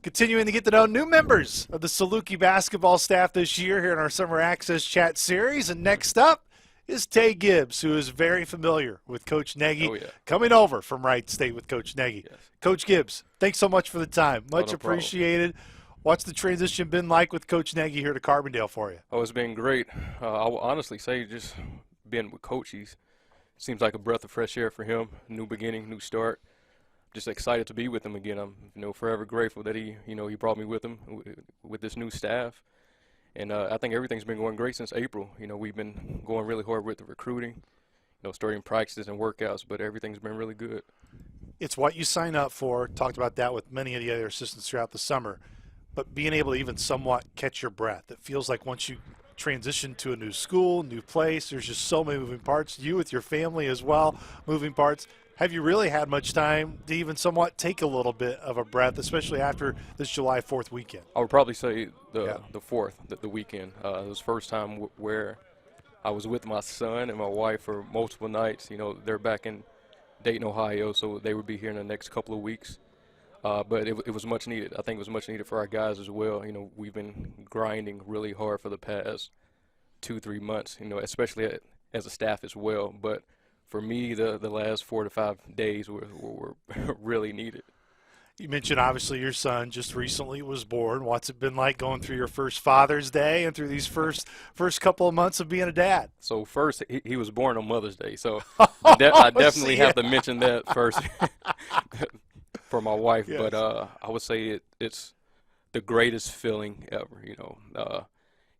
Continuing to get to know new members of the Saluki basketball staff this year here in our Summer Access Chat series. And next up is Tay Gibbs, who is very familiar with Coach Nagy, coming over from Wright State with Coach Nagy. Yes. Coach Gibbs, thanks so much for the time. Much no appreciated. What's the transition been like with Coach Nagy here to Carbondale for you? Oh, it's been great. I will honestly say just being with Coach, he seems like a breath of fresh air for him. New beginning, new start. Just excited to be with him again. I'm forever grateful that he brought me with him with this new staff. And I think everything's been going great since April. We've been going really hard with the recruiting, starting practices and workouts, but everything's been really good. It's what you sign up for. Talked about that with many of the other assistants throughout the summer. But being able to even somewhat catch your breath, it feels like once you transition to a new school, new place, there's just so many moving parts. You with your family as well, moving parts. Have you really had much time to even somewhat take a little bit of a breath, especially after this July 4th weekend? I would probably say the 4th, the weekend. It was the first time where I was with my son and my wife for multiple nights. They're back in Dayton, Ohio, so they would be here in the next couple of weeks. But it was much needed. I think it was much needed for our guys as well. We've been grinding really hard for the past 2-3 months, especially as a staff as well. But for me, the last 4 to 5 days were really needed. You mentioned, obviously, your son just recently was born. What's it been like going through your first Father's Day and through these first couple of months of being a dad? So first, he was born on Mother's Day. So I definitely have to mention that first for my wife. Yes. But I would say it's the greatest feeling ever.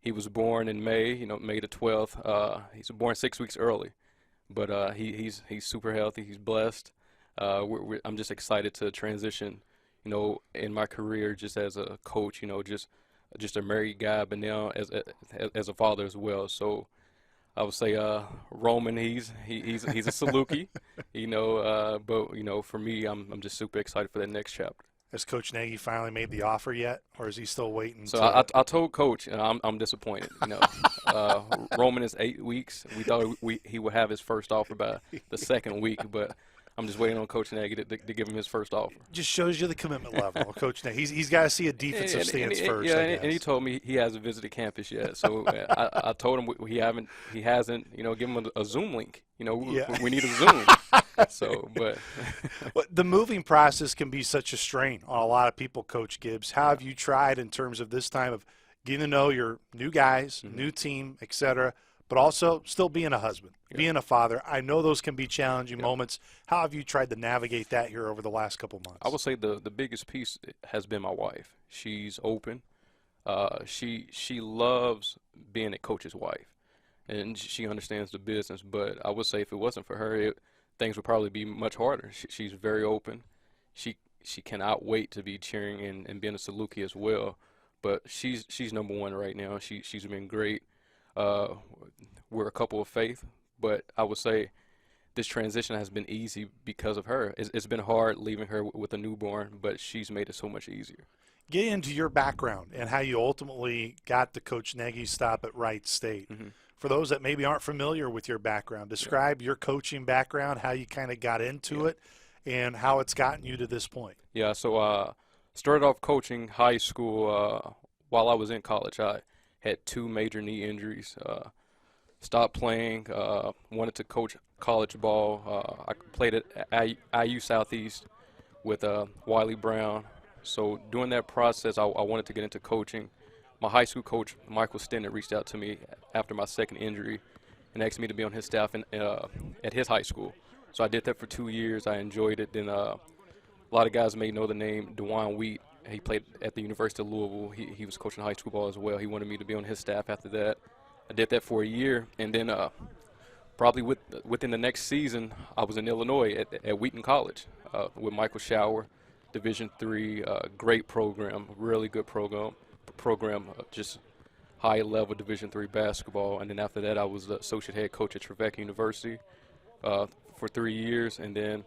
He was born in May, May the 12th. He's born 6 weeks early. But he's super healthy. He's blessed. I'm just excited to transition, in my career just as a coach, just a married guy, but now as a father as well. So I would say Roman, he's a Saluki, but for me, I'm just super excited for that next chapter. Has Coach Nagy finally made the offer yet, or is he still waiting? So I told Coach, and I'm disappointed. Roman is 8 weeks. We thought he would have his first offer by the second week, but I'm just waiting on Coach Nagy to give him his first offer. Just shows you the commitment level of Coach Nagy. He's got to see a defensive stance first. Yeah, and he told me he hasn't visited campus yet. So I told him he hasn't given him a Zoom link. We need a Zoom. So, but the moving process can be such a strain on a lot of people, Coach Gibbs. How have you tried in terms of this time of getting to know your new guys, new team, et cetera, but also still being a husband, being a father? I know those can be challenging moments. How have you tried to navigate that here over the last couple months? I would say the biggest piece has been my wife. She's open. She loves being a coach's wife, and she understands the business. But I would say if it wasn't for her, things would probably be much harder. She's very open. She cannot wait to be cheering and being a Saluki as well. But she's number one right now. She's been great. We're a couple of faith, but I would say this transition has been easy because of her. It's been hard leaving her with a newborn, but she's made it so much easier. Get into your background and how you ultimately got the Coach Nagy stop at Wright State. For those that maybe aren't familiar with your background, describe your coaching background, how you kind of got into it, and how it's gotten you to this point. Yeah, so started off coaching high school while I was in college. I had 2 major knee injuries. Stopped playing. Wanted to coach college ball. I played at IU Southeast with Wiley Brown. So during that process, I wanted to get into coaching. My high school coach, Michael Stennett, reached out to me after my second injury and asked me to be on his staff at his high school. So I did that for 2 years. I enjoyed it. Then a lot of guys may know the name DeJuan Wheat. He played at the University of Louisville. He was coaching high school ball as well. He wanted me to be on his staff after that. I did that for a year, and then probably within the next season, I was in Illinois at Wheaton College with Michael Shower, Division III, great program, really good program, just high-level Division III basketball. And then after that, I was the associate head coach at Trevecca University for 3 year, and then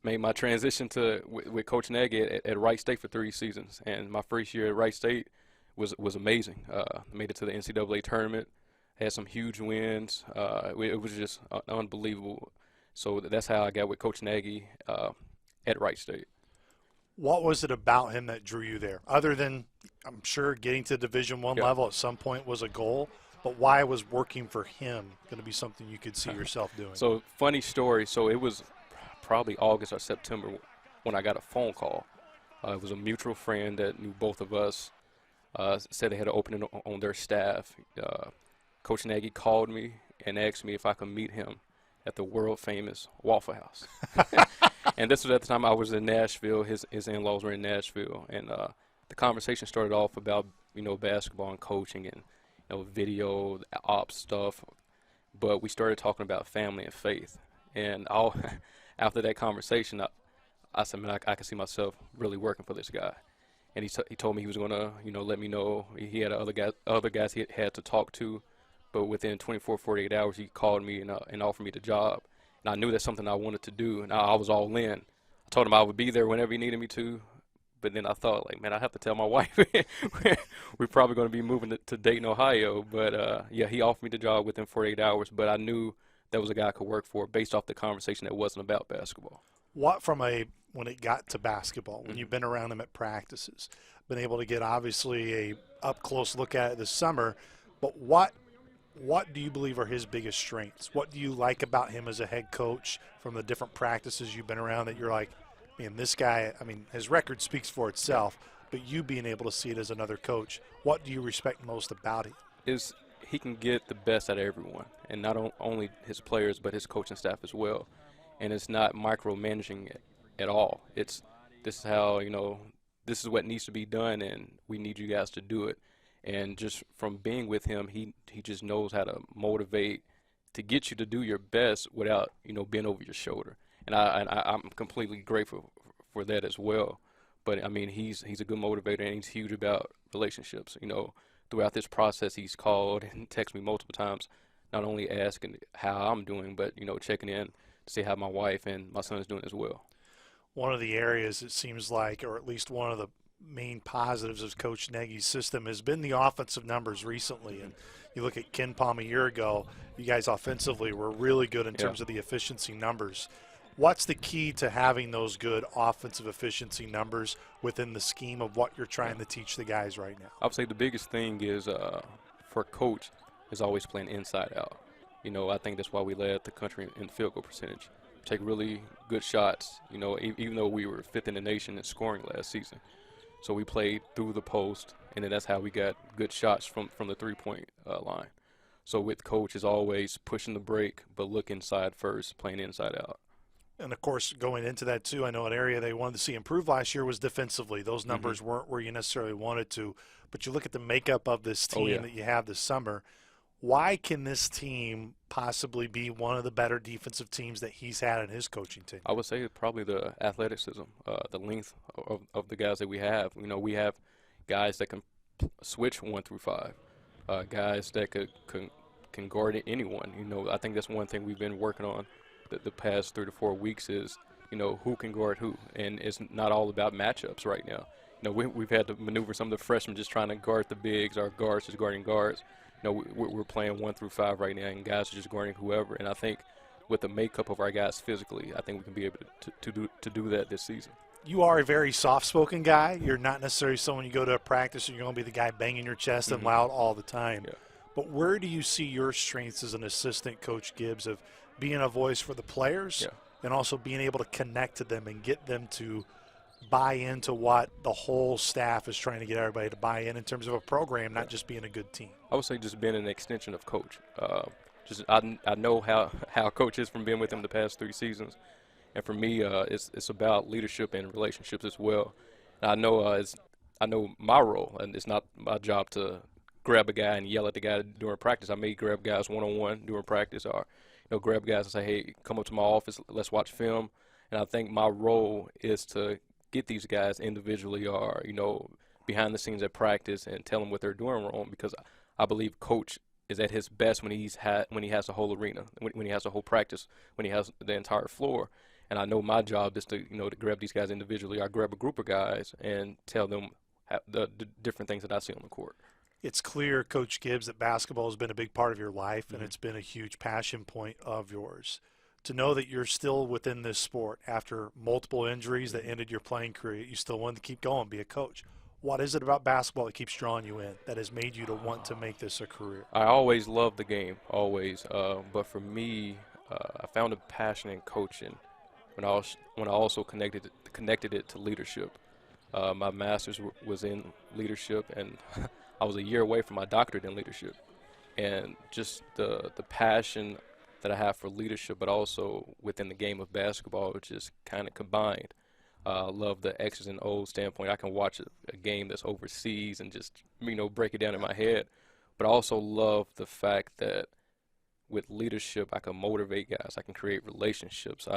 made my transition with Coach Nagy at Wright State for 3 seasons. And my first year at Wright State was amazing. Made it to the NCAA tournament, had some huge wins. It was just unbelievable. So that's how I got with Coach Nagy at Wright State. What was it about him that drew you there? Other than, I'm sure, getting to Division I Yeah. level at some point was a goal, but why was working for him going to be something you could see yourself doing? So funny story. So it was probably August or September when I got a phone call. It was a mutual friend that knew both of us. Said they had an opening on their staff. Coach Nagy called me and asked me if I could meet him at the world famous Waffle House. And this was at the time I was in Nashville. His in-laws were in Nashville, and the conversation started off about basketball and coaching and video ops stuff. But we started talking about family and faith. And after that conversation, I said, man, I can see myself really working for this guy. And he told me he was going to, let me know. He had other guys he had to talk to. But within 24, 48 hours, he called me and offered me the job. And I knew that's something I wanted to do. And I was all in. I told him I would be there whenever he needed me to. But then I thought, like, man, I have to tell my wife. We're probably going to be moving to Dayton, Ohio. But, yeah, he offered me the job within 48 hours. But I knew that was a guy I could work for based off the conversation that wasn't about basketball. What when it got to basketball, when you've been around him at practices, been able to get obviously a up close look at it this summer, but what do you believe are his biggest strengths? What do you like about him as a head coach from the different practices you've been around that you're like, man, this guy, I mean, his record speaks for itself, but you being able to see it as another coach, what do you respect most about him? Is he can get the best out of everyone, and not only his players but his coaching staff as well. And it's not micromanaging it at all. This is how, this is what needs to be done, and we need you guys to do it. And just from being with him, he just knows how to motivate to get you to do your best without, being over your shoulder. And I'm completely grateful for that as well. But I mean, he's a good motivator, and he's huge about relationships. Throughout this process, he's called and texted me multiple times, not only asking how I'm doing, but checking in to see how my wife and my son is doing as well. One of the areas it seems like, or at least one of the main positives of Coach Nagy's system, has been the offensive numbers recently. And you look at Ken Palm a year ago, you guys offensively were really good in terms of the efficiency numbers. What's the key to having those good offensive efficiency numbers within the scheme of what you're trying to teach the guys right now? I would say the biggest thing is for a coach is always playing inside out. I think that's why we led the country in field goal percentage. Take really good shots, even though we were fifth in the nation in scoring last season. So we played through the post, and then that's how we got good shots from the three-point line. So with coach is always pushing the break, but look inside first, playing inside out. And, of course, going into that, too, I know an area they wanted to see improve last year was defensively. Those numbers weren't where you necessarily wanted to. But you look at the makeup of this team that you have this summer, why can this team possibly be one of the better defensive teams that he's had in his coaching team? I would say probably the athleticism, the length of the guys that we have. We have guys that can switch 1 through 5, guys that can guard anyone. I think that's one thing we've been working on the past 3 to 4 weeks is, who can guard who. And it's not all about matchups right now. We've had to maneuver some of the freshmen just trying to guard the bigs, our guards just guarding guards. We're playing 1 through 5 right now, and guys are just guarding whoever. And I think with the makeup of our guys physically, I think we can be able to do that this season. You are a very soft-spoken guy. You're not necessarily someone you go to a practice and you're going to be the guy banging your chest and loud all the time. Yeah. But where do you see your strengths as an assistant, Coach Gibbs, of being a voice for the players and also being able to connect to them and get them to buy into what the whole staff is trying to get everybody to buy in terms of a program, not just being a good team? I would say just being an extension of coach. I know how coach is from being with him the past 3 seasons, and for me, it's about leadership and relationships as well. And I know my role, and it's not my job to grab a guy and yell at the guy during practice. I may grab guys one-on-one during practice, or grab guys and say, hey, come up to my office, let's watch film. And I think my role is to get these guys individually or, behind the scenes at practice and tell them what they're doing wrong, because I believe coach is at his best when he has the whole arena, when he has the whole practice, when he has the entire floor. And I know my job is to, to grab these guys individually. I grab a group of guys and tell them the different things that I see on the court. It's clear, Coach Gibbs, that basketball has been a big part of your life, and it's been a huge passion point of yours. to know that you're still within this sport after multiple injuries that ended your playing career. You still wanted to keep going, be a coach. What is it about basketball that keeps drawing you in, that has made you to want to make this a career? I always loved the game, always. But for me, I found a passion in coaching when I also connected it to leadership. My master's was in leadership, and I was a year away from my doctorate in leadership. And just the passion that I have for leadership, but also within the game of basketball, which is kind of combined. I love the X's and O's standpoint. I can watch a game that's overseas and just, break it down in my head. But I also love the fact that with leadership, I can motivate guys. I can create relationships.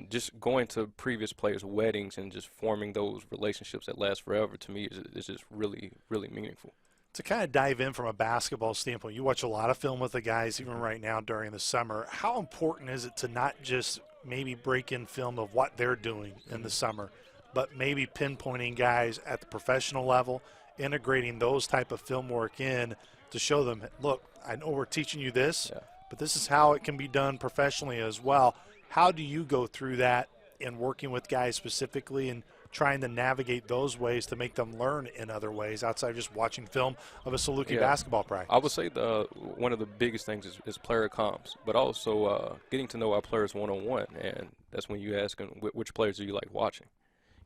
Just going to previous players' weddings and just forming those relationships that last forever, to me, is just really, really meaningful. To kind of dive in from a basketball standpoint, you watch a lot of film with the guys even right now during the summer. How important is it to not just maybe break in film of what they're doing in the summer, but maybe pinpointing guys at the professional level, integrating those type of film work in to show them, look, I know we're teaching you this, but this is how it can be done professionally as well. How do you go through that in working with guys specifically and trying to navigate those ways to make them learn in other ways outside of just watching film of a Saluki basketball practice? I would say one of the biggest things is player comps, but also getting to know our players one-on-one, and that's when you ask them, which players do you like watching?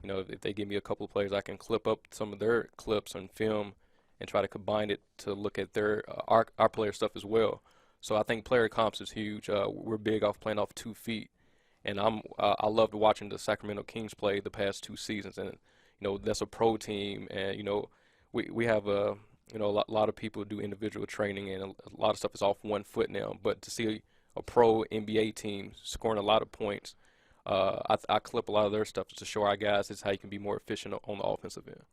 If they give me a couple of players, I can clip up some of their clips on film and try to combine it to look at their our player stuff as well. So I think player comps is huge. We're big off playing off 2 feet. And I loved watching the Sacramento Kings play the past 2 seasons, and that's a pro team, and we have a lot of people do individual training, and a lot of stuff is off 1 foot now. But to see a pro NBA team scoring a lot of points, I clip a lot of their stuff to show our guys this is how you can be more efficient on the offensive end.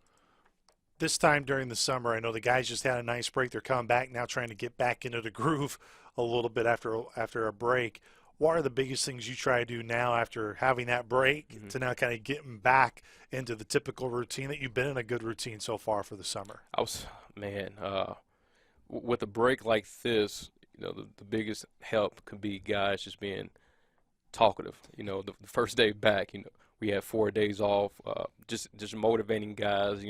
This time during the summer, I know the guys just had a nice break. They're coming back now, trying to get back into the groove a little bit after a break. What are the biggest things you try to do now after having that break to now kind of getting back into the typical routine that you've been in a good routine so far for the summer? With a break like this, the biggest help could be guys just being talkative. The first day back, we had 4 days off, just motivating guys,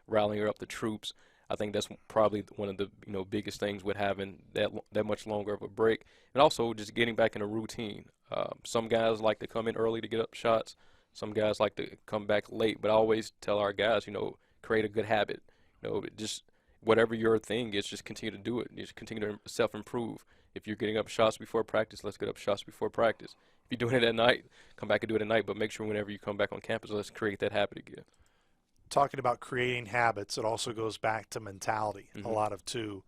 rallying up the troops. I think that's probably one of the biggest things with having that much longer of a break, and also just getting back in a routine. Some guys like to come in early to get up shots. Some guys like to come back late. But I always tell our guys, create a good habit. Just whatever your thing is, just continue to do it. Just continue to self-improve. If you're getting up shots before practice, let's get up shots before practice. If you're doing it at night, come back and do it at night. But make sure whenever you come back on campus, let's create that habit again. Talking about creating habits, it also goes back to mentality a lot of too.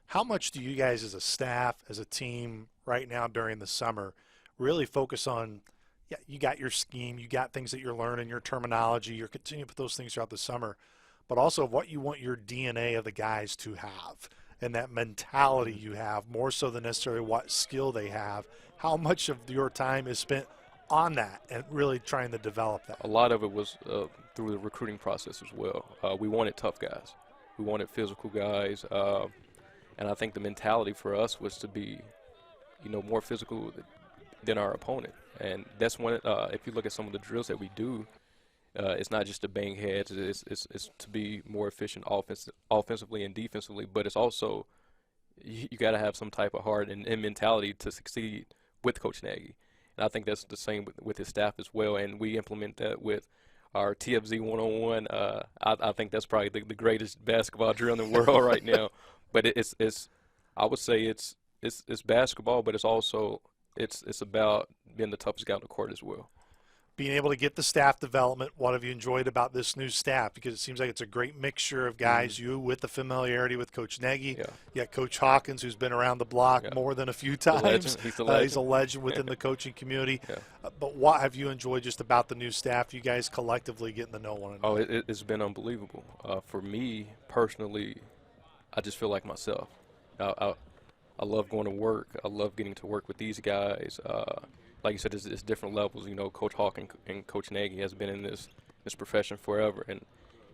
How much do you guys as a staff, as a team right now during the summer really focus on, you got your scheme, you got things that you're learning, your terminology, you're continuing to put those things throughout the summer, but also what you want your DNA of the guys to have and that mentality you have more so than necessarily what skill they have. How much of your time is spent on that and really trying to develop that? A lot of it was through the recruiting process as well. We wanted tough guys. We wanted physical guys. And I think the mentality for us was to be, more physical than our opponent. And that's one, if you look at some of the drills that we do, it's not just to bang heads. It's to be more efficient offensively and defensively. But it's also, you got to have some type of heart and mentality to succeed with Coach Nagy. And I think that's the same with his staff as well. And we implement that with our TFZ 101. I think that's probably the greatest basketball drill in the world right now. But I would say it's basketball, but it's also it's about being the toughest guy on the court as well. Being able to get the staff development, what have you enjoyed about this new staff? Because it seems like it's a great mixture of guys, you with the familiarity with Coach Nagy. You got Coach Hawkins, who's been around the block more than a few times. He's a legend. He's a legend within the coaching community. But what have you enjoyed just about the new staff, you guys collectively getting to know one another? Oh, it's been unbelievable. For me, personally, I just feel like myself. I love going to work. I love getting to work with these guys. Like you said, it's different levels. Coach Hawk and Coach Nagy has been in this profession forever. And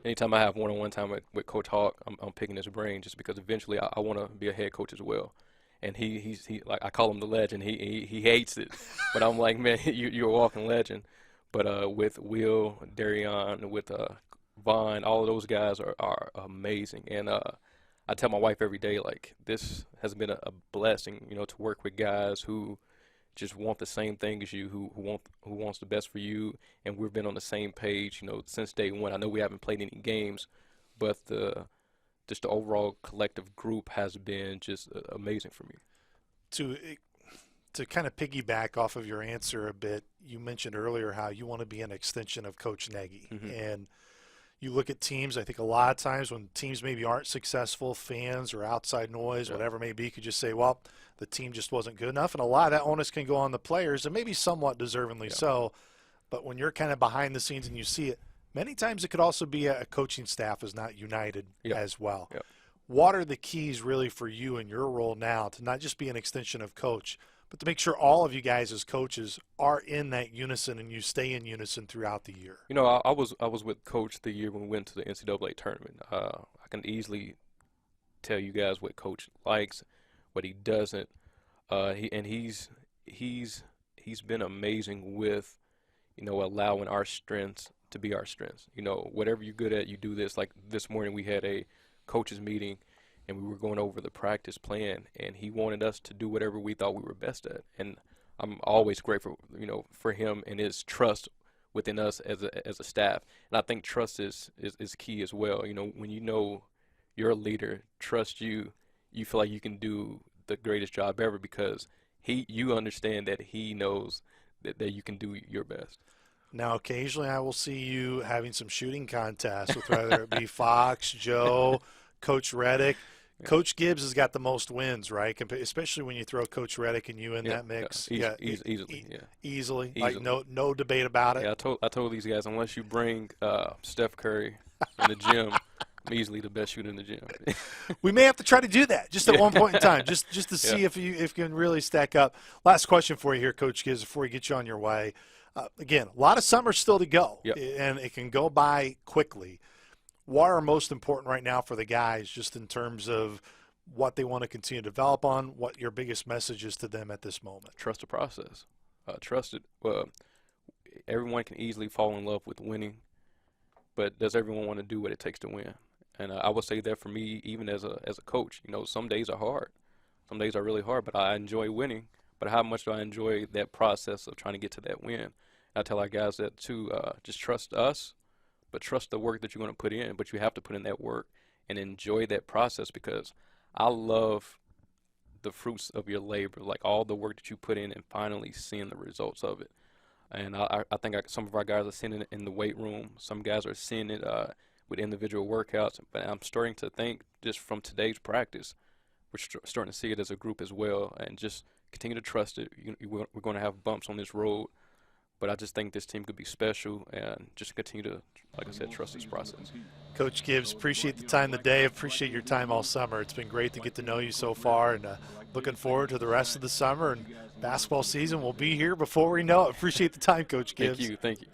anytime I have one-on-one time with Coach Hawk, I'm picking his brain just because eventually I want to be a head coach as well. and he like I call him the legend. He hates it, but I'm like, man, you're a walking legend. But with Will, Darion, with Vaughn, all of those guys are amazing. And I tell my wife every day, like, this has been a blessing, to work with guys who just want the same thing as you, who wants the best for you, and we've been on the same page, since day one. I know we haven't played any games, but just the overall collective group has been just amazing for me. To kind of piggyback off of your answer a bit, you mentioned earlier how you want to be an extension of Coach Nagy. Mm-hmm. And you look at teams, I think a lot of times when teams maybe aren't successful, fans or outside noise, whatever it may be, could just say, well, the team just wasn't good enough. And a lot of that onus can go on the players, and maybe somewhat deservingly so. But when you're kind of behind the scenes and you see it, many times it could also be a coaching staff is not united as well. What are the keys really for you in your role now to not just be an extension of coach, but to make sure all of you guys as coaches are in that unison and you stay in unison throughout the year? I was with Coach the year when we went to the NCAA tournament. I can easily tell you guys what Coach likes, what he doesn't. He's been amazing with, allowing our strengths to be our strengths. Whatever you're good at, you do this. Like this morning we had a coaches meeting, and we were going over the practice plan, and he wanted us to do whatever we thought we were best at. And I'm always grateful, for him and his trust within us as a staff. And I think trust is key as well. When your leader trusts you, you feel like you can do the greatest job ever because you understand that he knows that you can do your best. Now, occasionally I will see you having some shooting contests with whether it be Fox, Joe, Coach Reddick. Coach Gibbs has got the most wins, right? Especially when you throw Coach Reddick and you in that mix. Easily. Like no debate about it. Yeah, I told these guys, unless you bring Steph Curry in the gym, I'm easily the best shooter in the gym. We may have to try to do that just at one point in time, just to see if you can really stack up. Last question for you here, Coach Gibbs, before we get you on your way. Again, a lot of summer still to go, and it can go by quickly. What are most important right now for the guys just in terms of what they want to continue to develop on, what your biggest message is to them at this moment? Trust the process. Trust it. Everyone can easily fall in love with winning, but does everyone want to do what it takes to win? And I would say that for me, even as a coach, some days are hard. Some days are really hard, but I enjoy winning. But how much do I enjoy that process of trying to get to that win? And I tell our guys that too, just trust us, but trust the work that you're going to put in. But you have to put in that work and enjoy that process, because I love the fruits of your labor, like all the work that you put in and finally seeing the results of it. And I think some of our guys are seeing it in the weight room. Some guys are seeing it with individual workouts. But I'm starting to think just from today's practice, we're starting to see it as a group as well, and just continue to trust it. We're going to have bumps on this road, but I just think this team could be special, and just continue to, like I said, trust this process. Coach Gibbs, appreciate the time today. Appreciate your time all summer. It's been great to get to know you so far, and looking forward to the rest of the summer and basketball season. We'll be here before we know it. Appreciate the time, Coach Gibbs. Thank you.